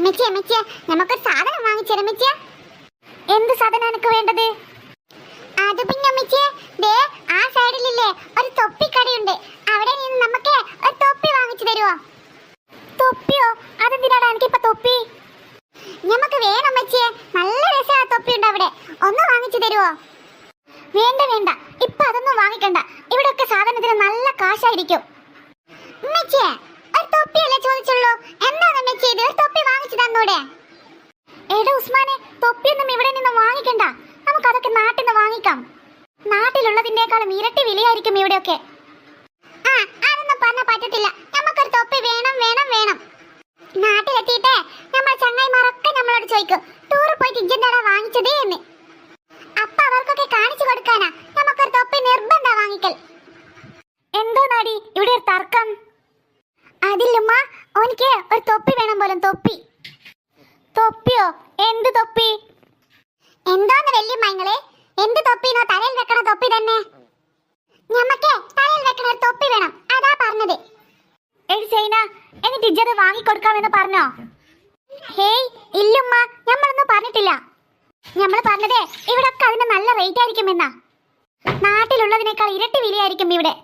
മെച്ചിയെ നമുക്ക് സാധനം വാങ്ങിച്ചേരാം മെച്ചിയെ. എന്ത് സാധനം എനിക്ക് വേണ്ടത്? അത് പിന്നെ മെച്ചിയെ, ദേ ആ സൈഡിലില്ലേ ഒരു തൊപ്പിക്കടയുണ്ട്, അവിടെ നിന്ന് നമുക്ക് ഒരു തൊപ്പി വാങ്ങിച്ചു തരുമോ? തൊപ്പിയോ? അതെന്തിനാടാ എനിക്കിപ്പോ തൊപ്പി? നമുക്ക് വേണം മെച്ചിയെ, നല്ല രസമായ തൊപ്പി ഉണ്ട് അവിടെ, ഒന്ന് വാങ്ങിച്ചു തരുമോ? വേണ്ട വേണ്ട, ഇപ്പൊ അതൊന്നും വാങ്ങിക്കണ്ട, ഇവിടെ ഒക്കെ സാധനത്തിന് നല്ല കാശായിരിക്കും. മെച്ചിയെ ഒരു തൊപ്പിയല്ലേ ചോദിച്ചുള്ളൂ, എന്താണ് മെച്ചി ഇത്? ഒരു തൊപ്പി വാങ്ങിച്ചു തന്നൂടെ? എടാ ഉസ്മാനെ, തൊപ്പിയൊന്നും ഇവിടെ നിന്ന് വാങ്ങിക്കണ്ട, നമുക്ക് അതൊക്കെ നാട്ടിൽ നിന്ന് വാങ്ങിക്കാം. നാട്ടിലുള്ളതിനേക്കാളും ഇരട്ടി വിലയായിരിക്കും ഇവിടെയൊക്കെ. ആ അതൊന്നും പറഞ്ഞാൽ പറ്റത്തില്ല, നമുക്കൊരു തൊപ്പി വേണം വേണം വേണം. നാട്ടിലെത്തിയിട്ടേ നമ്മൾ ചങ്ങായിമാരൊക്കെ നമ്മളോട് ചോദിക്കും, ടൂർ പോയിട്ട് ഇജ്ജെന്താടാ വാങ്ങിച്ചതേ എന്ന്. അപ്പൊ അവർക്കൊക്കെ കാണിച്ചു കൊടുക്കാനാ നമുക്കൊരു തൊപ്പി നിർബന്ധ വാങ്ങിക്കൽ. എന്തോ നാടി ഇവിടെ ഒരു തർക്കം? അതില്ലുമ്മ, ഓനിക്ക് ഒരു തൊപ്പി വേണം പോലും. തൊപ്പി? തൊപ്പിയോ? എന്ത് തൊപ്പി? എന്തോന്ന് വല്യമ്മ ഇങ്ങളെ, എന്ത് തൊപ്പിനോ? തലയിൽ വെക്കണ തൊപ്പി തന്നെ. ഞമ്മക്ക് തലയിൽ വെക്കണ ഒരു തൊപ്പി വേണം, അതാ പറഞ്ഞത്. എടി സൈന, എന്നിട്ട് ഇജ്ജത് വാങ്ങിക്കൊടുക്കാമെന്ന് പറഞ്ഞോ? ഹേയ് ഇല്ലുമ്മ, ഞമ്മളൊന്നും പറഞ്ഞിട്ടില്ല. ഞമ്മള് പറഞ്ഞതേ ഇവിടെ ഒക്കെ അതിന് നല്ല റേറ്റ് ആയിരിക്കും എന്നാ. നാട്ടിലുള്ളതിനേക്കാൾ ഇരട്ടി വിലയായിരിക്കും ഇവിടെ.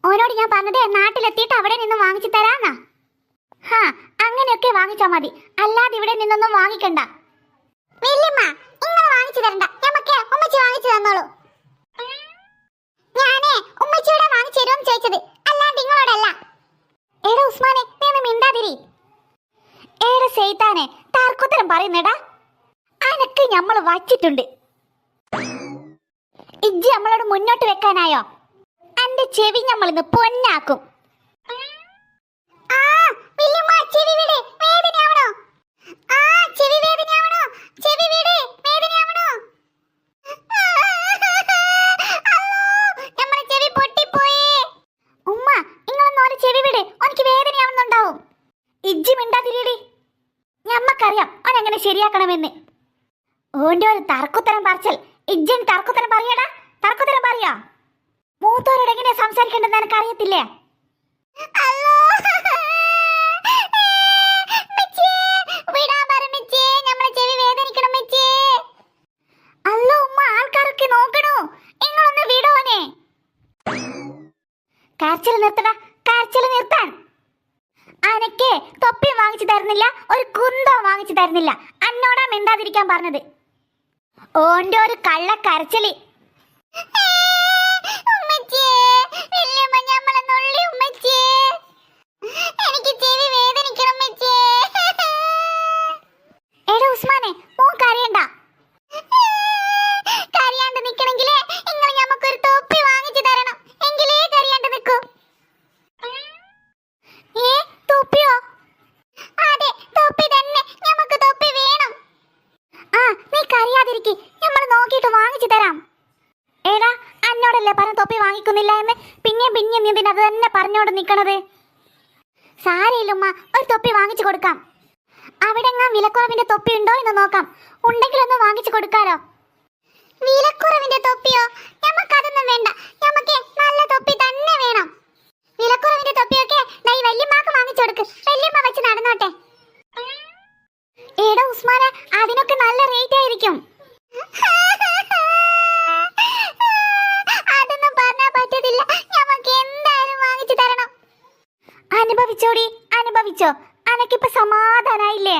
ഓനോട് ഞാൻ പറഞ്ഞതേ നാട്ടിലെത്തിയിട്ട് അവിടെ നിന്ന് വാങ്ങിച്ചു തരാന്നാ. ഹാ, അങ്ങനെയൊക്കെ വാങ്ങിച്ചാ മതി, അല്ലാതെ ഇവിടെ നിന്നൊന്നും വാങ്ങിക്കണ്ട. വല്യമ്മ ഇങ്ങനെ വാങ്ങിച്ചു തരണ്ട, ഞമ്മക്ക് ഉമ്മച്ചി വാങ്ങിച്ചു തന്നോളൂ. ഞാനേ ഉമ്മച്ചിയോടെ വാങ്ങിച്ചു തരുമെന്ന് ചോദിച്ചത്, അല്ലാണ്ട് ഇങ്ങളോടല്ല. ഏടാ ഉസ്മാനെ, നീ ഒന്ന് മിണ്ടാതിരി. ഏടാ സെയ്താനെ, താർക്കുത്തരം പറയുന്നേടാ. അനക്ക് ഞമ്മള് വച്ചിട്ടുണ്ട്. ഇജ്ജി നമ്മളോട് മുന്നോട്ട് വെക്കാനായോ? അന്റെ ചെവി നമ്മളിന്ന് പൊന്നാക്കും. ഇജ്ജി മിണ്ടാതിരിയടി, ഞമ്മക്കറിയാം ഓനെങ്ങനെ ശരിയാക്കണമെന്ന്. ഓന്റെ ഒരു തർക്കുത്തരം പറച്ചൽ. ഇജ്ജൻ തർക്കുത്തരം പറയടാ, തർക്കുത്തരം പറയാ. മൂത്തോരോട് എങ്ങനെയാ സംസാരിക്കേണ്ടത് എനിക്ക് അറിയത്തില്ലേ? അല്ലോ ഉമ്മ, ആൾക്കാരൊക്കെ നോക്കണോ, നിങ്ങളൊന്ന് വിടോനെ. കരച്ചിൽ നിർത്തടാ, കരച്ചിൽ നിർത്താൻ. അനക്ക് തൊപ്പി വാങ്ങിച്ചു തരുന്നില്ല, ഒരു കുന്തോ വാങ്ങിച്ചു തരുന്നില്ല. അന്നോടാ മിണ്ടാതിരിക്കാൻ പറഞ്ഞത്. ഓന്റെ ഒരു കള്ള കരച്ചില്. എടാ ഉസ്മാനെ, മോൻ കരയണ്ട. കരയാണ്ട് നിക്കണെങ്കിലേ നിങ്ങൾ ഞമ്മക്കൊരു തൊപ്പി വാങ്ങിച്ചു തരണം, എങ്കിലേ കരയാണ്ട് നിക്കൂ. തൊപ്പിയോ? അതെ, തൊപ്പി തന്നെ, നമുക്ക് തൊപ്പി വേണം. ആ നീ കരയാതിരിക്ക്, നമ്മൾ നോക്കിയിട്ട് വാങ്ങിച്ചു തരാം. എടാ അന്നോടല്ലേ പറഞ്ഞ തൊപ്പി വാങ്ങിക്കുന്നില്ല എന്ന്, പിന്നെ പിന്നെ നീ അത് തന്നെ പറഞ്ഞോണ്ട് നിക്കണത്. സാരയില്ലുമ്മ, ഒരു തൊപ്പി വാങ്ങിച്ചു കൊടുക്കാം. അവിടെ വിലക്കുറവിന്റെ തൊപ്പി ഉണ്ടോ എന്ന് നോക്കാം, ഉണ്ടെങ്കിലൊന്ന് വാങ്ങിച്ചു കൊടുക്കാലോ. വിലക്കുറവിന്റെ തൊപ്പിയോ? നമുക്കതൊന്നും വേണ്ട, നമുക്ക് നല്ല തൊപ്പി തന്നെ വേണം. വിലക്കുറവിന്റെ തൊപ്പിയൊക്കെ ഈ വല്യമ്മക്ക് വാങ്ങിച്ചു കൊടുക്ക്, വല്യമ്മ വെച്ച് നടന്നോട്ടെ. ഏടാ ഉസ്മാനെ, അതിനൊക്കെ നല്ല റേറ്റ് ആയിരിക്കും. അതൊന്നും പറഞ്ഞാ പറ്റത്തില്ല, നമുക്ക് എന്തായാലും വാങ്ങിച്ചു തരണം. അനുഭവിച്ചോടി, അനുഭവിച്ചോ. അനക്കിപ്പോ സമാധാനായില്ലേ?